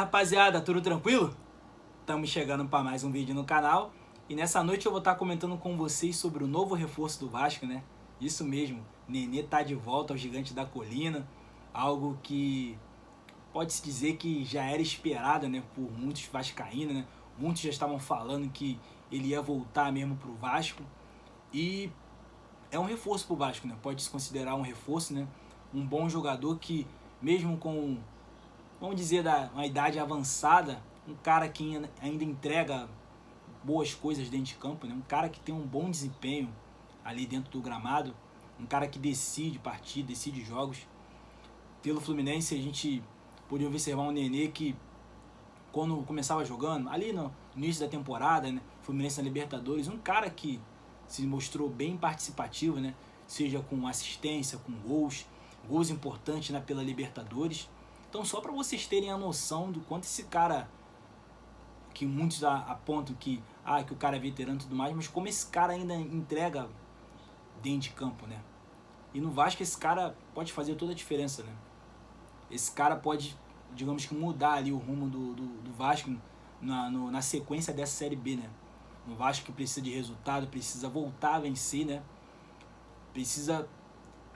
rapaziada, tudo tranquilo? Estamos chegando para mais um vídeo no canal e nessa noite eu vou estar comentando com vocês sobre o novo reforço do Vasco, né? Isso mesmo, Nenê tá de volta ao Gigante da Colina, algo que pode-se dizer que já era esperado, né, por muitos vascaínos, né? Muitos já estavam falando que ele ia voltar mesmo pro Vasco e é um reforço pro Vasco, né? Pode-se considerar um reforço, né? Um bom jogador que mesmo com, vamos dizer, uma idade avançada, um cara que ainda entrega boas coisas dentro de campo, né? Um cara que tem um bom desempenho ali dentro do gramado, um cara que decide partida, decide jogos. Pelo Fluminense a gente podia observar um Nenê que quando começava jogando, ali no início da temporada, né? Fluminense na Libertadores, um cara que se mostrou bem participativo, né? Seja com assistência, com gols importantes, né, pela Libertadores. Então só para vocês terem a noção do quanto esse cara, que muitos apontam que o cara é veterano e tudo mais, mas como esse cara ainda entrega dentro de campo, né? E no Vasco esse cara pode fazer toda a diferença, né? Esse cara pode, digamos que, mudar ali o rumo do Vasco na sequência dessa Série B, né? Um Vasco que precisa de resultado, precisa voltar a vencer, né? Precisa,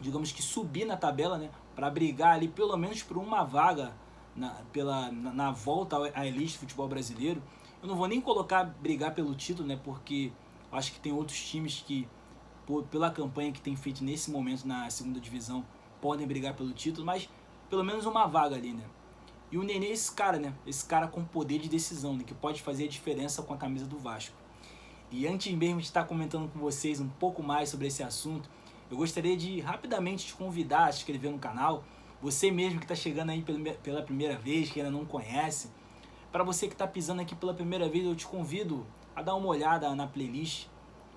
digamos que, subir na tabela, né? Para brigar ali pelo menos por uma vaga na volta à elite do futebol brasileiro. Eu não vou nem colocar brigar pelo título, né? Porque acho que tem outros times que, pela campanha que tem feito nesse momento na segunda divisão, podem brigar pelo título, mas pelo menos uma vaga ali, né? E o Nenê é esse cara, né? Esse cara com poder de decisão, né? Que pode fazer a diferença com a camisa do Vasco. E antes mesmo de estar comentando com vocês um pouco mais sobre esse assunto, eu gostaria de rapidamente te convidar a se inscrever no canal. Você mesmo que está chegando aí pela primeira vez, que ainda não conhece. Para você que está pisando aqui pela primeira vez, eu te convido a dar uma olhada na playlist.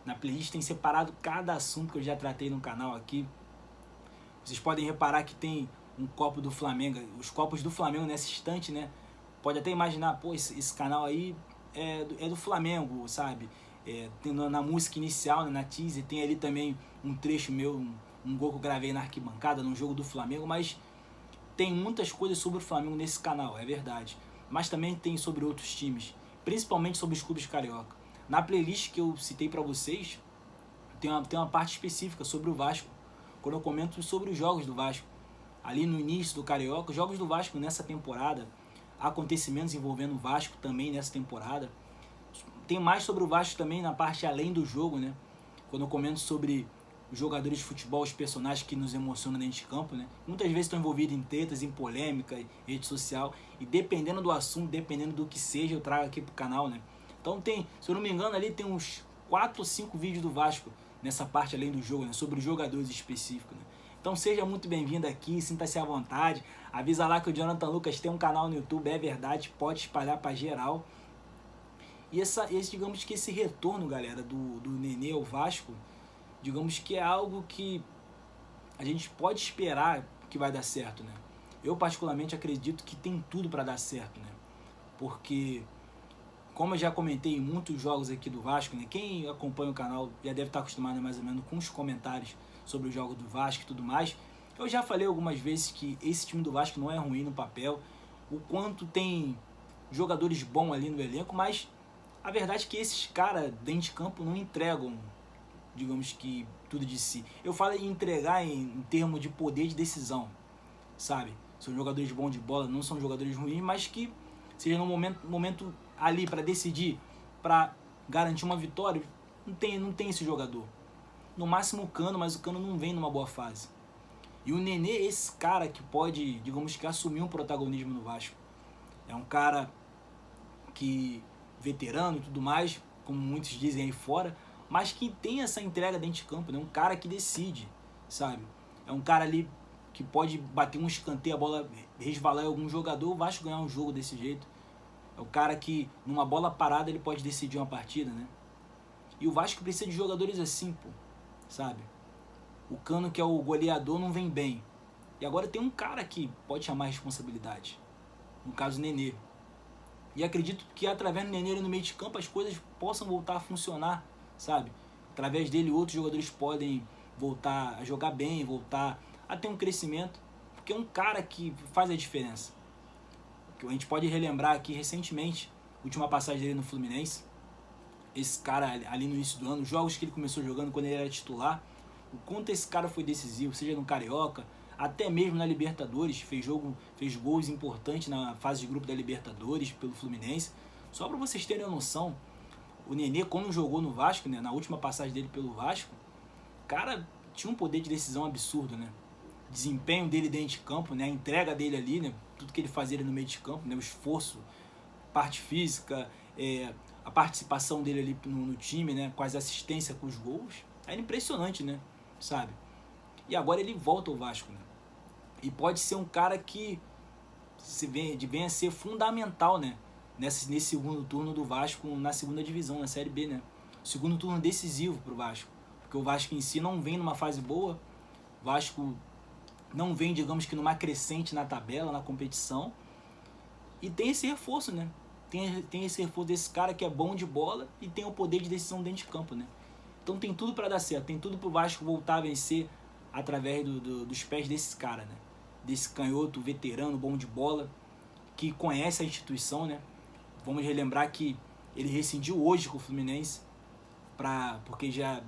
Na playlist tem separado cada assunto que eu já tratei no canal aqui. Vocês podem reparar que tem um copo do Flamengo, os copos do Flamengo nessa estante, né? Pode até imaginar, pô, esse canal aí é do Flamengo, sabe? Tem na música inicial, né, na teaser, tem ali também um trecho meu, um gol que eu gravei na arquibancada, num jogo do Flamengo, mas tem muitas coisas sobre o Flamengo nesse canal, é verdade. Mas também tem sobre outros times, principalmente sobre os clubes carioca. Na playlist que eu citei para vocês, tem uma parte específica sobre o Vasco, quando eu comento sobre os jogos do Vasco. Ali no início do Carioca, os jogos do Vasco nessa temporada, acontecimentos envolvendo o Vasco também nessa temporada. Tem mais sobre o Vasco também na parte além do jogo, né? Quando eu comento sobre os jogadores de futebol, os personagens que nos emocionam dentro de campo, né? Muitas vezes estão envolvidos em tretas, em polêmica, em rede social, e dependendo do assunto, dependendo do que seja, eu trago aqui pro canal, né? Então tem, se eu não me engano, ali tem uns 4 ou 5 vídeos do Vasco nessa parte além do jogo, né? Sobre os jogadores específicos, né? Então seja muito bem-vindo aqui, sinta-se à vontade. Avisa lá que o Jonathan Lucas tem um canal no YouTube, é verdade, pode espalhar para geral. E digamos que esse retorno, galera, do Nenê ao Vasco, digamos que é algo que a gente pode esperar que vai dar certo, né? Eu particularmente acredito que tem tudo para dar certo, né? Porque, como eu já comentei em muitos jogos aqui do Vasco, né? Quem acompanha o canal já deve estar acostumado mais ou menos com os comentários sobre os jogos do Vasco e tudo mais. Eu já falei algumas vezes que esse time do Vasco não é ruim no papel, o quanto tem jogadores bons ali no elenco, mas a verdade é que esses caras dentro de campo não entregam, digamos que, tudo de si. Eu falo em entregar em termos de poder de decisão, sabe? São jogadores bons de bola, não são jogadores ruins, mas que seja no momento ali para decidir, para garantir uma vitória, não tem esse jogador. No máximo o Cano, mas o Cano não vem numa boa fase. E o Nenê é esse cara que pode, digamos que, assumir um protagonismo no Vasco. É um cara que, veterano e tudo mais, como muitos dizem aí fora, mas que tem essa entrega dentro de campo, né? Um cara que decide, sabe? É um cara ali que pode bater um escanteio, a bola resvalar em algum jogador, o Vasco ganhar um jogo desse jeito. É o cara que, numa bola parada, ele pode decidir uma partida, né? E o Vasco precisa de jogadores assim, pô, sabe? O Cano, que é o goleador, não vem bem. E agora tem um cara que pode chamar a responsabilidade. No caso, o Nenê. E acredito que através do Nenê no meio de campo as coisas possam voltar a funcionar, sabe? Através dele outros jogadores podem voltar a jogar bem, voltar a ter um crescimento. Porque é um cara que faz a diferença. A gente pode relembrar aqui recentemente, última passagem dele no Fluminense, esse cara ali no início do ano, os jogos que ele começou jogando quando ele era titular, o quanto esse cara foi decisivo, seja no Carioca, até mesmo na Libertadores, fez gols importantes na fase de grupo da Libertadores pelo Fluminense. Só para vocês terem a noção, o Nenê, quando jogou no Vasco, né, na última passagem dele pelo Vasco, cara, tinha um poder de decisão absurdo, né? Desempenho dele dentro de campo, né, a entrega dele ali, né, tudo que ele fazia ali no meio de campo, né, o esforço, parte física, a participação dele ali no time, né, com as assistências, com os gols, era impressionante, né, sabe? E agora ele volta ao Vasco, né? E pode ser um cara que venha a ser fundamental, né, nesse segundo turno do Vasco na segunda divisão, na Série B, né? Segundo turno decisivo pro Vasco, porque o Vasco em si não vem numa fase boa, o Vasco não vem, digamos que, numa crescente na tabela, na competição, e tem esse reforço, né? Tem esse reforço desse cara que é bom de bola e tem o poder de decisão dentro de campo, né? Então tem tudo para dar certo, tem tudo pro Vasco voltar a vencer através dos pés desse cara, né? Desse canhoto veterano, bom de bola, que conhece a instituição, né? Vamos relembrar que ele rescindiu hoje com o Fluminense, porque já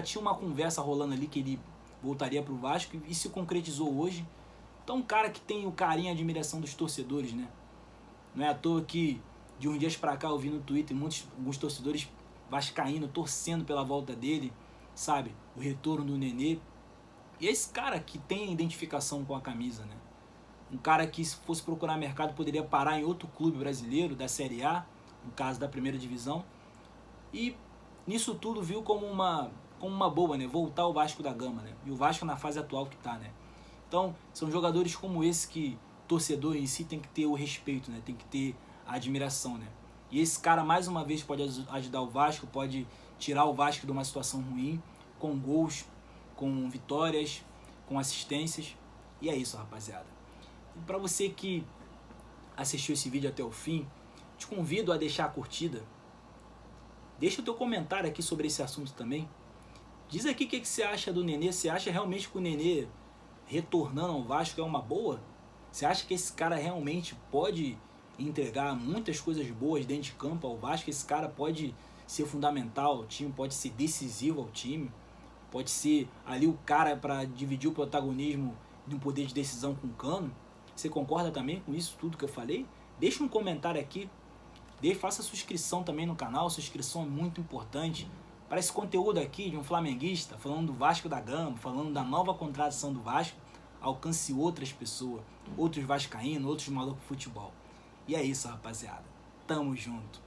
tinha uma conversa rolando ali que ele voltaria para o Vasco e se concretizou hoje. Então um cara que tem o carinho e a admiração dos torcedores, né? Não é à toa que de uns dias para cá eu vi no Twitter alguns torcedores vascaínos torcendo pela volta dele, sabe? O retorno do Nenê. E esse cara que tem identificação com a camisa, né? Um cara que, se fosse procurar mercado, poderia parar em outro clube brasileiro da Série A, no caso da primeira divisão. E nisso tudo viu como uma boa, né? Voltar ao Vasco da Gama, né? E o Vasco na fase atual que tá, né? Então, são jogadores como esse que torcedor em si tem que ter o respeito, né? Tem que ter a admiração, né? E esse cara, mais uma vez, pode ajudar o Vasco, pode tirar o Vasco de uma situação ruim, com gols, com vitórias, com assistências. E é isso, rapaziada. E para você que assistiu esse vídeo até o fim, te convido a deixar a curtida. Deixa o teu comentário aqui sobre esse assunto também. Diz aqui o que você acha do Nenê. Você acha realmente que o Nenê retornando ao Vasco é uma boa? Você acha que esse cara realmente pode entregar muitas coisas boas dentro de campo ao Vasco? Esse cara pode ser fundamental ao time, pode ser decisivo ao time, pode ser ali o cara para dividir o protagonismo de um poder de decisão com o Cano? Você concorda também com isso tudo que eu falei? Deixa um comentário aqui. Faça sua inscrição também no canal. Sua inscrição é muito importante para esse conteúdo aqui de um flamenguista falando do Vasco da Gama, falando da nova contratação do Vasco, alcance outras pessoas, outros vascaínos, outros malucos de futebol. E é isso, rapaziada. Tamo junto.